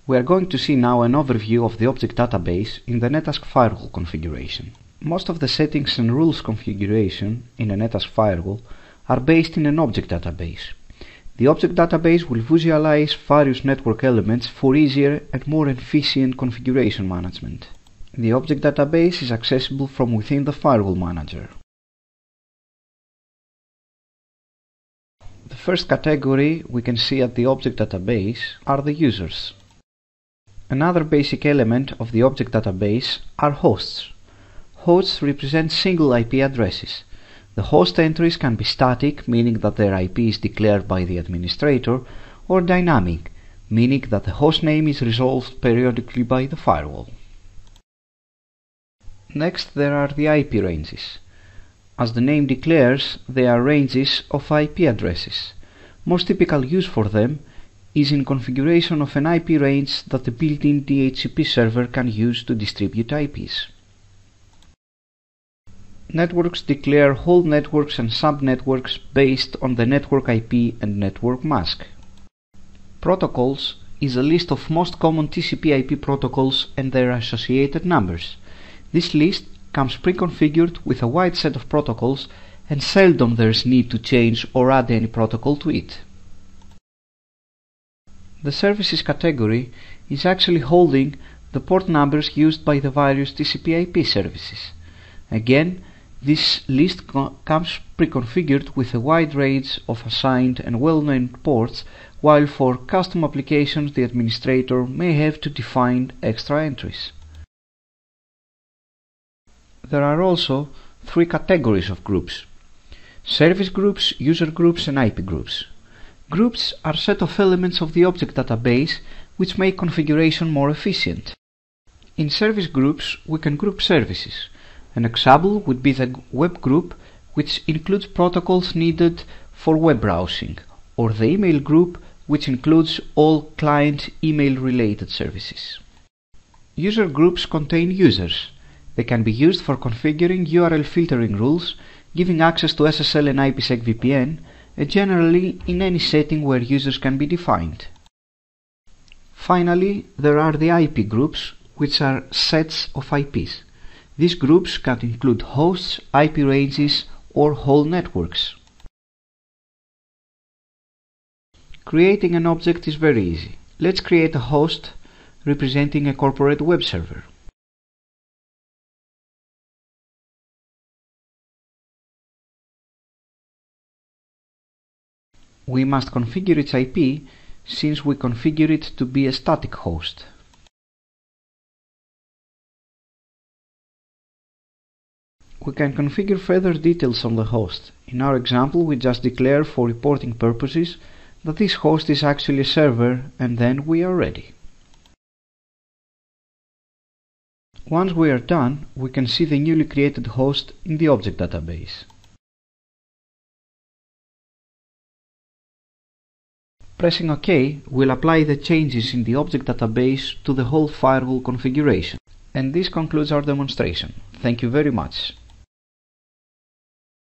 We are going to see now an overview of the object database in the Netasq firewall configuration. Most of the settings and rules configuration in a Netasq firewall are based in an object database. The object database will visualize various network elements for easier and more efficient configuration management. The object database is accessible from within the firewall manager. The first category we can see at the object database are the users. Another basic element of the object database are hosts. Hosts represent single IP addresses. The host entries can be static, meaning that their IP is declared by the administrator, or dynamic, meaning that the host name is resolved periodically by the firewall. Next, there are the IP ranges. As the name declares, they are ranges of IP addresses. Most typical use for them is in configuration of an IP range that the built-in DHCP server can use to distribute IPs. Networks declare whole networks and subnetworks based on the network IP and network mask. Protocols is a list of most common TCP/IP protocols and their associated numbers. This list comes pre-configured with a wide set of protocols, and seldom there is need to change or add any protocol to it. The services category is actually holding the port numbers used by the various TCP/IP services. Again, this list comes pre-configured with a wide range of assigned and well-named ports, while for custom applications the administrator may have to define extra entries. There are also three categories of groups: service groups, user groups, and IP groups. Groups are a set of elements of the object database which make configuration more efficient. In service groups, we can group services. An example would be the web group, which includes protocols needed for web browsing, or the email group, which includes all client email-related services. User groups contain users. They can be used for configuring URL filtering rules, giving access to SSL and IPsec VPN, and generally in any setting where users can be defined. Finally, there are the IP groups, which are sets of IPs. These groups can include hosts, IP ranges, or whole networks. Creating an object is very easy. Let's create a host representing a corporate web server. We must configure its IP since we configure it to be a static host. We can configure further details on the host. In our example, we just declare for reporting purposes that this host is actually a server, and then we are ready. Once we are done, we can see the newly created host in the object database. Pressing OK will apply the changes in the object database to the whole firewall configuration. And this concludes our demonstration. Thank you very much.